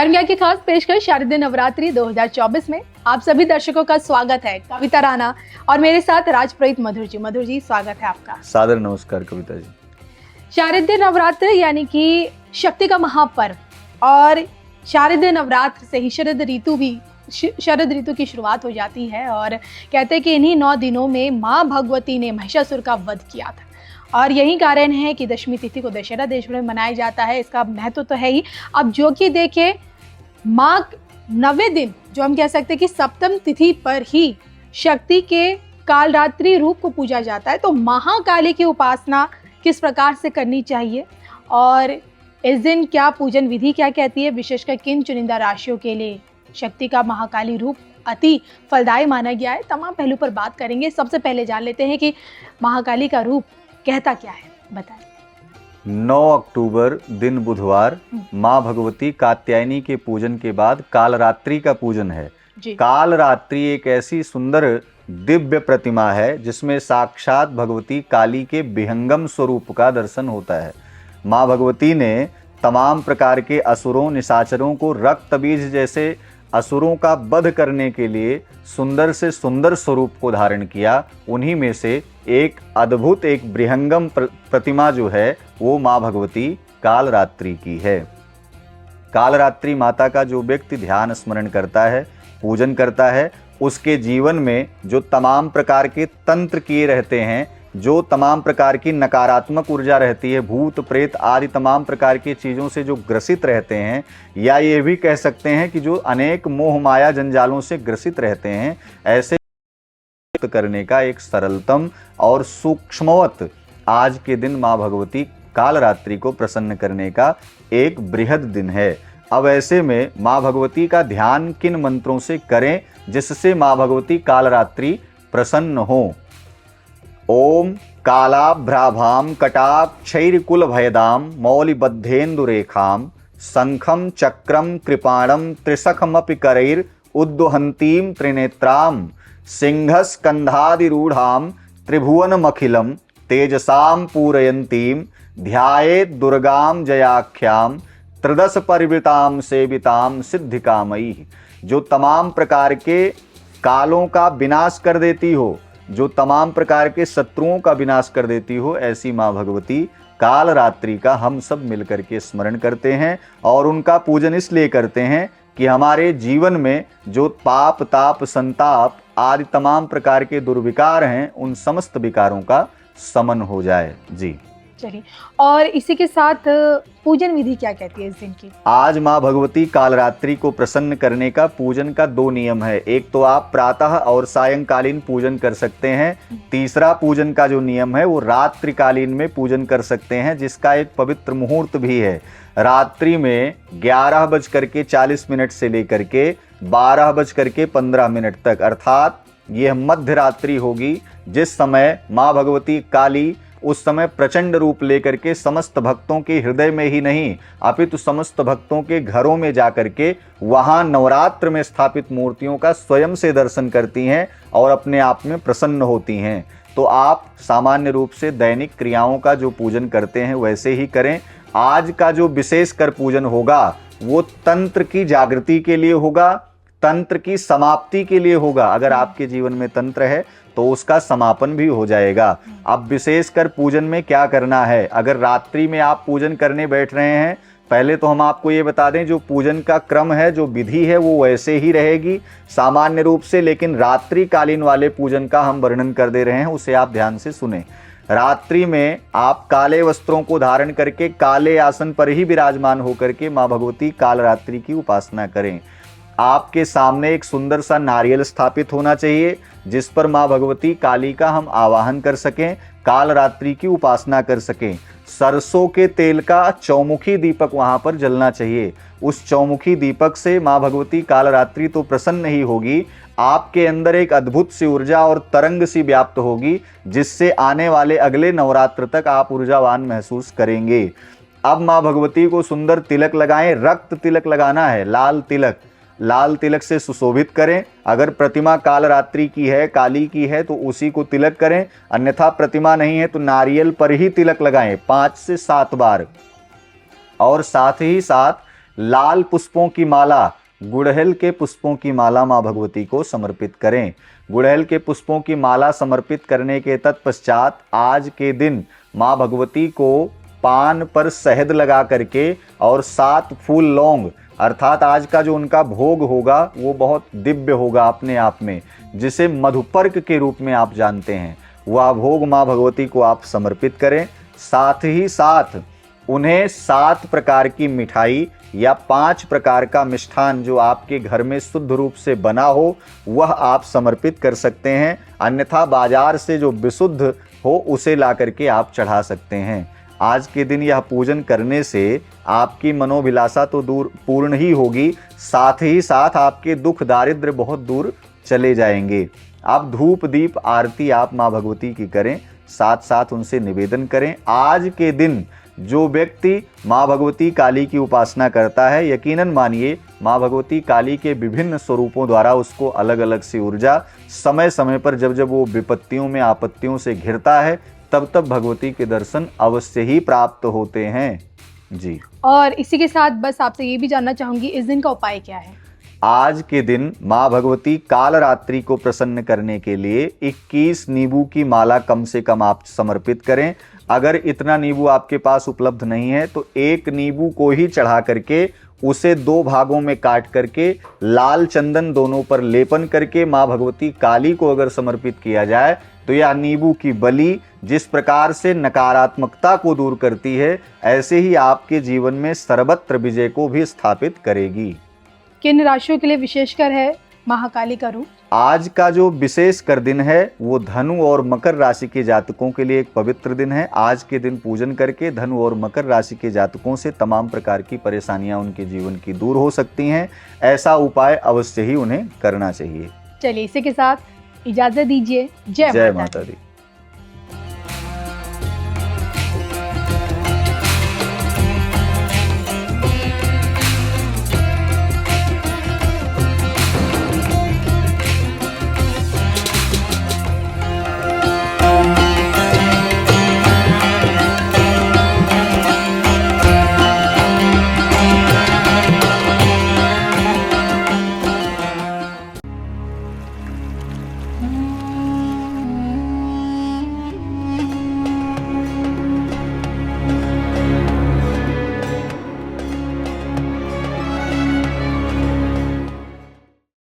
गर्मिया की खास पेशकश शारदीय नवरात्रि 2024 में आप सभी दर्शकों का स्वागत है। कविता राणा और मेरे साथ राजप्रीत मधुर जी। मधुर जी, स्वागत है आपका। सादर नमस्कार कविता जी। शारदीय नवरात्र यानी कि शक्ति का महापर्व और शारदीय नवरात्र से ही शरद ऋतु की शुरुआत हो जाती है और कहते हैं कि इन्हीं 9 दिनों में माँ भगवती ने महिषासुर का वध किया था और यही कारण है कि दशमी तिथि को दशहरा देश भर में मनाया जाता है। इसका महत्व तो है ही। अब जो कि देखे माँ 9वें दिन, जो हम कह सकते हैं कि सप्तम तिथि पर ही शक्ति के कालरात्रि रूप को पूजा जाता है, तो महाकाली की उपासना किस प्रकार से करनी चाहिए और इस दिन क्या पूजन विधि क्या कहती है, विशेषकर किन चुनिंदा राशियों के लिए शक्ति का महाकाली रूप अति फलदायी माना गया है, तमाम पहलू पर बात करेंगे। सबसे पहले जान लेते हैं कि महाकाली का रूप कहता क्या है, बताएं। 9 अक्टूबर दिन बुधवार माँ भगवती कात्यायनी के पूजन के बाद कालरात्रि का पूजन है। कालरात्रि एक ऐसी सुंदर दिव्य प्रतिमा है जिसमें साक्षात भगवती काली के विहंगम स्वरूप का दर्शन होता है। माँ भगवती ने तमाम प्रकार के असुरों निशाचरों को रक्त बीज जैसे असुरों का वध करने के लिए सुंदर से सुंदर स्वरूप को धारण किया। उन्हीं में से एक अद्भुत एक विहंगम प्रतिमा जो है वो माँ भगवती कालरात्रि की है। कालरात्रि माता का जो व्यक्ति ध्यान स्मरण करता है, पूजन करता है, उसके जीवन में जो तमाम प्रकार के तंत्र किए रहते हैं, जो तमाम प्रकार की नकारात्मक ऊर्जा रहती है, भूत प्रेत आदि तमाम प्रकार की चीज़ों से जो ग्रसित रहते हैं, या ये भी कह सकते हैं कि जो अनेक मोह माया जंजालों से ग्रसित रहते हैं, ऐसे करने का एक सरलतम और सूक्ष्मवत आज के दिन माँ भगवती कालरात्रि को प्रसन्न करने का एक बृहद दिन है। अब ऐसे में माँ भगवती का ध्यान किन मंत्रों से करें जिससे माँ भगवती कालरात्रि प्रसन्न हो। ओम कालाभ्राभाम कटाक्षैर्कुल भयदाम मौलिबद्धेन्दुरेखाम शंखम चक्रम कृपाणम त्रिशखमपि करैर उद्वहंतीम त्रिनेत्राम सिंहस्कंधादिरूढ़ाम त्रिभुवनमखिलम तेजसाम पूरयंतीम ध्यायेत् दुर्गाम जयाख्याम त्रिदश परिवृताम सेविताम सिद्धिकामयी। जो तमाम प्रकार के कालों का विनाश कर देती हो, जो तमाम प्रकार के शत्रुओं का विनाश कर देती हो, ऐसी माँ भगवती कालरात्रि का हम सब मिलकर के स्मरण करते हैं और उनका पूजन इसलिए करते हैं कि हमारे जीवन में जो पाप ताप संताप आदि तमाम प्रकार के दुर्विकार हैं, उन समस्त विकारों का शमन हो जाए। जी चलिए, और इसी के साथ पूजन विधि क्या कहती है इस दिन की। आज माँ भगवती कालरात्रि को प्रसन्न करने का पूजन का 2 नियम है। एक तो आप प्रातः और सायंकालीन पूजन कर सकते हैं। तीसरा पूजन का जो नियम है वो रात्रिकालीन में पूजन कर सकते हैं, जिसका एक पवित्र मुहूर्त भी है। रात्रि में 11:40 से लेकर के 12:15 तक, अर्थात यह मध्य रात्रि होगी, जिस समय माँ भगवती काली उस समय प्रचंड रूप लेकर के समस्त भक्तों के हृदय में ही नहीं अपितु समस्त भक्तों के घरों में जाकर के वहां नवरात्र में स्थापित मूर्तियों का स्वयं से दर्शन करती हैं और अपने आप में प्रसन्न होती हैं। तो आप सामान्य रूप से दैनिक क्रियाओं का जो पूजन करते हैं वैसे ही करें। आज का जो विशेषकर पूजन होगा वो तंत्र की जागृति के लिए होगा, तंत्र की समाप्ति के लिए होगा। अगर आपके जीवन में तंत्र है तो उसका समापन भी हो जाएगा। अब विशेषकर पूजन में क्या करना है, अगर रात्रि में आप पूजन करने बैठ रहे हैं, पहले तो हम आपको ये बता दें जो पूजन का क्रम है, जो विधि है, वो वैसे ही रहेगी सामान्य रूप से, लेकिन रात्रिकालीन वाले पूजन का हम वर्णन कर दे रहे हैं, उसे आप ध्यान से सुने। रात्रि में आप काले वस्त्रों को धारण करके काले आसन पर ही विराजमान होकर के माँ भगवती कालरात्रि की उपासना करें। आपके सामने एक सुंदर सा नारियल स्थापित होना चाहिए जिस पर माँ भगवती काली का हम आवाहन कर सकें, कालरात्रि की उपासना कर सकें। सरसों के तेल का चौमुखी दीपक वहां पर जलना चाहिए। उस चौमुखी दीपक से माँ भगवती कालरात्रि तो प्रसन्न ही होगी, आपके अंदर एक अद्भुत सी ऊर्जा और तरंग सी व्याप्त होगी जिससे आने वाले अगले नवरात्र तक आप ऊर्जावान महसूस करेंगे। अब माँ भगवती को सुंदर तिलक लगाएं, रक्त तिलक लगाना है, लाल तिलक से सुशोभित करें। अगर प्रतिमा कालरात्रि की है, काली की है, तो उसी को तिलक करें, अन्यथा प्रतिमा नहीं है तो नारियल पर ही तिलक लगाएं 5 से 7 बार। और साथ ही साथ लाल पुष्पों की माला, गुड़हल के पुष्पों की माला माँ भगवती को समर्पित करें। गुड़हल के पुष्पों की माला समर्पित करने के तत्पश्चात आज के दिन माँ भगवती को पान पर शहद लगा करके और 7 फूल लौंग, अर्थात आज का जो उनका भोग होगा वो बहुत दिव्य होगा अपने आप में, जिसे मधुपर्क के रूप में आप जानते हैं, वह भोग माँ भगवती को आप समर्पित करें। साथ ही साथ उन्हें 7 प्रकार की मिठाई या 5 प्रकार का मिष्ठान जो आपके घर में शुद्ध रूप से बना हो वह आप समर्पित कर सकते हैं। अन्यथा बाजार से जो विशुद्ध हो उसे ला करके आप चढ़ा सकते हैं। आज के दिन यह पूजन करने से आपकी मनोभिलाषा तो दूर पूर्ण ही होगी, साथ ही साथ आपके दुख दारिद्र्य बहुत दूर चले जाएंगे। आप धूप दीप आरती आप माँ भगवती की करें, साथ साथ उनसे निवेदन करें। आज के दिन जो व्यक्ति माँ भगवती काली की उपासना करता है, यकीनन मानिए माँ भगवती काली के विभिन्न स्वरूपों द्वारा उसको अलग अलग सी ऊर्जा समय समय पर जब जब वो विपत्तियों में आपत्तियों से घिरता है तब तब भगवती के दर्शन अवश्य ही प्राप्त होते हैं। जी, और इसी के साथ बस आपसे ये भी जानना चाहूंगी, इस दिन का उपाय क्या है? आज के दिन माँ भगवती कालरात्रि को प्रसन्न करने के लिए 21 नींबू की माला कम से कम आप समर्पित करें। अगर इतना नींबू आपके पास उपलब्ध नहीं है तो 1 नींबू को ही चढ़ा करके उसे 2 भागों में काट करके लाल चंदन दोनों पर लेपन करके माँ भगवती काली को अगर समर्पित किया जाए तो यह नींबू की बलि जिस प्रकार से नकारात्मकता को दूर करती है, ऐसे ही आपके जीवन में सर्वत्र विजय को भी स्थापित करेगी। किन राशियों के लिए विशेषकर है महाकाली का रूप? आज का जो विशेष कर दिन है वो धनु और मकर राशि के जातकों के लिए एक पवित्र दिन है। आज के दिन पूजन करके धनु और मकर राशि के जातकों से तमाम प्रकार की परेशानियां उनके जीवन की दूर हो सकती हैं। ऐसा उपाय अवश्य ही उन्हें करना चाहिए। चलिए इसी के साथ इजाजत दीजिए। जय माता दी।